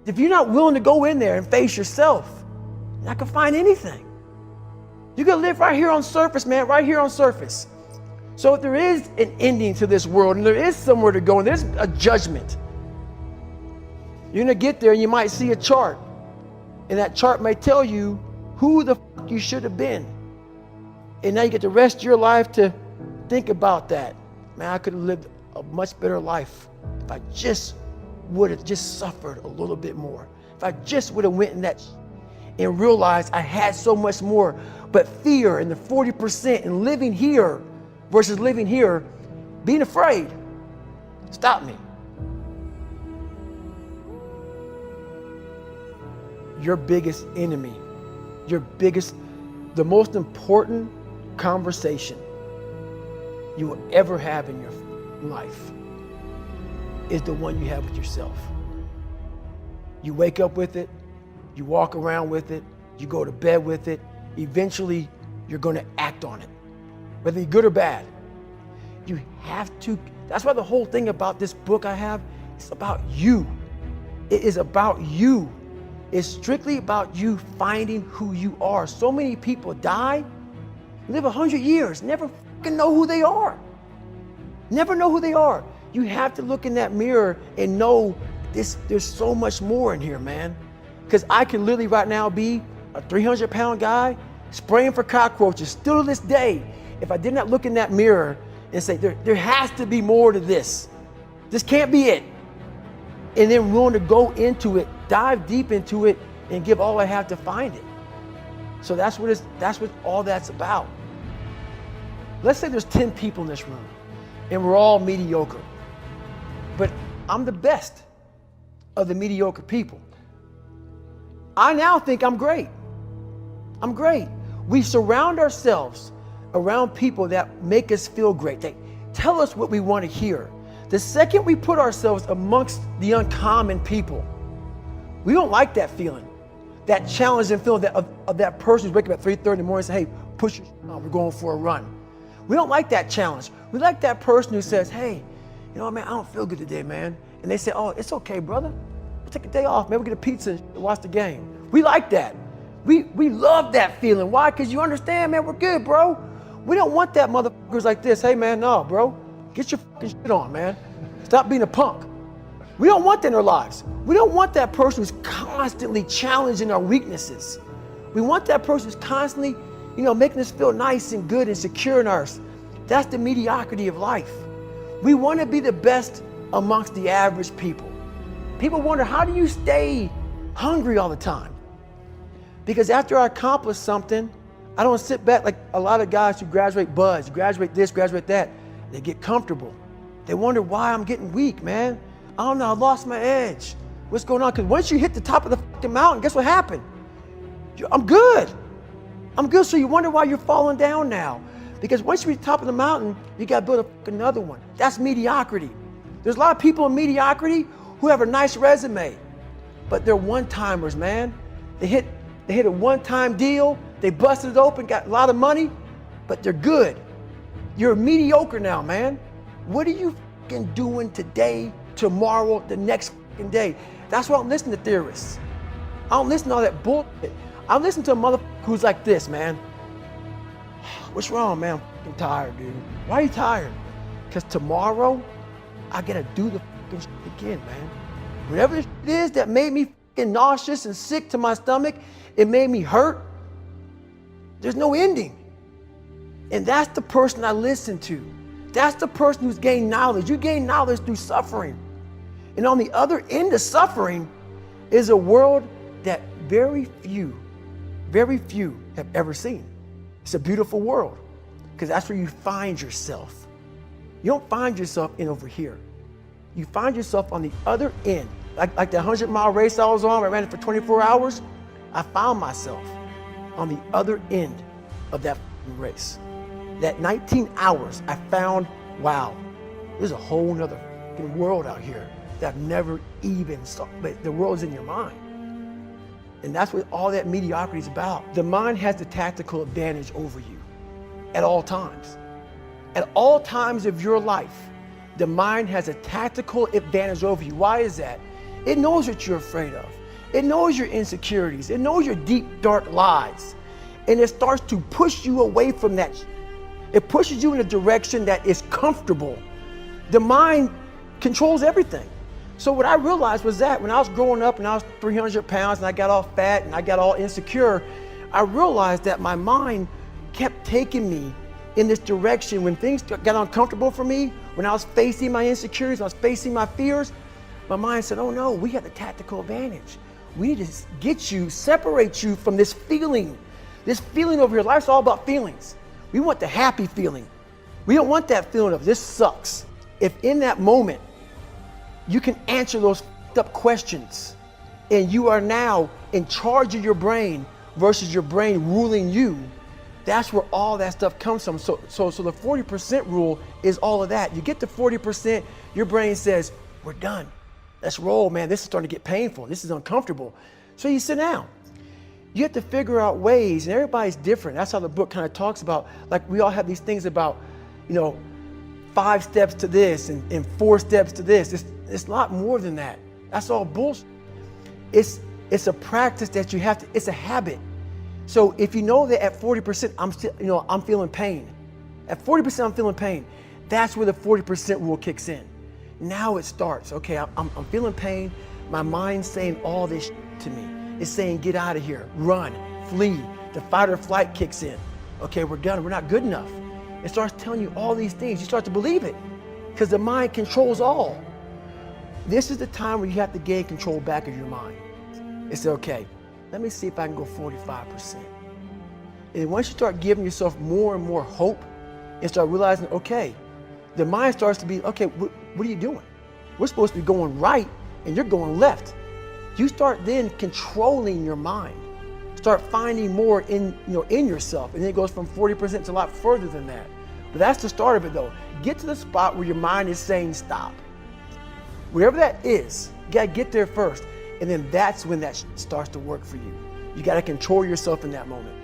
If you're not willing to go in there and face yourself, you're not gonna find anything. You're gonna live right here on surface, man, right here on surface. So if there is an ending to this world and there is somewhere to go and there's a judgment, you're gonna get there and you might see a chart. And that chart may tell you who the fuck you should have been. And now you get the rest of your life to think about that. Man, I could have lived a much better life if I just would have just suffered a little bit more. If I just would have went in that and realized I had so much more. But fear and the 40% and living here versus living here, being afraid, stop me. Your biggest enemy, the most important conversation you will ever have in your life is the one you have with yourself. You wake up with it, you walk around with it, you go to bed with it. Eventually, you're going to act on it, whether you're good or bad. You have to. That's why the whole thing about this book I have, it's about you. It is about you. It's strictly about you finding who you are. So many people die, live 100 years, never fucking know who they are. Never know who they are. You have to look in that mirror and know there's so much more in here, man. Because I can literally right now be a 300-pound guy spraying for cockroaches still to this day. If I did not look in that mirror and say, there has to be more to this. This can't be it. And then willing to go into it, dive deep into it, and give all I have to find it. So that's what all that's about. Let's say there's 10 people in this room, and we're all mediocre. But I'm the best of the mediocre people. I now think I'm great. I'm great. We surround ourselves around people that make us feel great. They tell us what we want to hear. The second we put ourselves amongst the uncommon people, we don't like that feeling, that challenging feeling of that person who's waking up at 3:30 in the morning and say, hey, push your on, we're going for a run. We don't like that challenge. We like that person who says, hey, you know what, man, I don't feel good today, man. And they say, oh, it's okay, brother. We'll take a day off, man. We'll get a pizza and watch the game. We like that. We love that feeling. Why? Because you understand, man, we're good, bro. We don't want that motherfuckers like this. Hey, man, no, bro. Get your fucking shit on, man. Stop being a punk. We don't want that in our lives. We don't want that person who's constantly challenging our weaknesses. We want that person who's constantly, making us feel nice and good and secure in ours. That's the mediocrity of life. We want to be the best amongst the average people. People wonder, how do you stay hungry all the time? Because after I accomplish something, I don't sit back like a lot of guys who graduate buds, graduate this, graduate that. They get comfortable. They wonder why I'm getting weak, man. I don't know, I lost my edge. What's going on? Because once you hit the top of the fucking mountain, guess what happened? I'm good. I'm good, so you wonder why you're falling down now. Because once you reach the top of the mountain, you gotta build another one. That's mediocrity. There's a lot of people in mediocrity who have a nice resume, but they're one-timers, man. They hit a one-time deal, they busted it open, got a lot of money, but they're good. You're mediocre now, man. What are you fucking doing today, tomorrow, the next fucking day? That's why I don't listen to theorists. I don't listen to all that bullshit. I listen to a motherfucker who's like this, man. What's wrong, man? I'm fucking tired, dude. Why are you tired? Because tomorrow, I gotta do the fucking shit again, man. Whatever it is that made me fucking nauseous and sick to my stomach, it made me hurt. There's no ending. And that's the person I listen to. That's the person who's gained knowledge. You gain knowledge through suffering. And on the other end of suffering is a world that very few have ever seen. It's a beautiful world because that's where you find yourself. You don't find yourself in over here. You find yourself on the other end. Like the 100-mile race I was on, I ran it for 24 hours. I found myself on the other end of that race. That 19 hours, I found, wow, there's a whole nother world out here that I've never even saw. But the world's in your mind. And that's what all that mediocrity is about. The mind has the tactical advantage over you at all times. At all times of your life, the mind has a tactical advantage over you. Why is that? It knows what you're afraid of. It knows your insecurities. It knows your deep, dark lies. And it starts to push you away from that. It pushes you in a direction that is comfortable. The mind controls everything. So what I realized was that when I was growing up and I was 300 pounds and I got all fat and I got all insecure, I realized that my mind kept taking me in this direction. When things got uncomfortable for me, when I was facing my insecurities, I was facing my fears, my mind said, oh no, we have the tactical advantage. We need to get you, separate you from this feeling over here. Life's all about feelings. We want the happy feeling. We don't want that feeling of this sucks. If in that moment, you can answer those up questions and you are now in charge of your brain versus your brain ruling you, that's where all that stuff comes from. So the 40% rule is all of that. You get to 40%, your brain says, we're done. Let's roll, man. This is starting to get painful. This is uncomfortable. So you sit down. You have to figure out ways, and everybody's different. That's how the book kind of talks about, like we all have these things about, 5 steps to this and 4 steps to this. It's a lot more than that. That's all bullshit. It's a practice that you have to, it's a habit. So if you know that at 40%, I'm feeling pain. At 40%, I'm feeling pain. That's where the 40% rule kicks in. Now it starts. Okay, I'm feeling pain. My mind's saying all this to me. It's saying, get out of here, run, flee. The fight or flight kicks in. Okay, we're done. We're not good enough. It starts telling you all these things. You start to believe it because the mind controls all. This is the time where you have to gain control back of your mind. It's okay. Let me see if I can go 45%. And once you start giving yourself more and more hope and start realizing, okay, the mind starts to be, okay, what are you doing? We're supposed to be going right and you're going left. You start then controlling your mind. Start finding more in yourself. And then it goes from 40% to a lot further than that. But that's the start of it though. Get to the spot where your mind is saying stop. Whatever that is, you gotta get there first. And then that's when that starts to work for you. You gotta control yourself in that moment.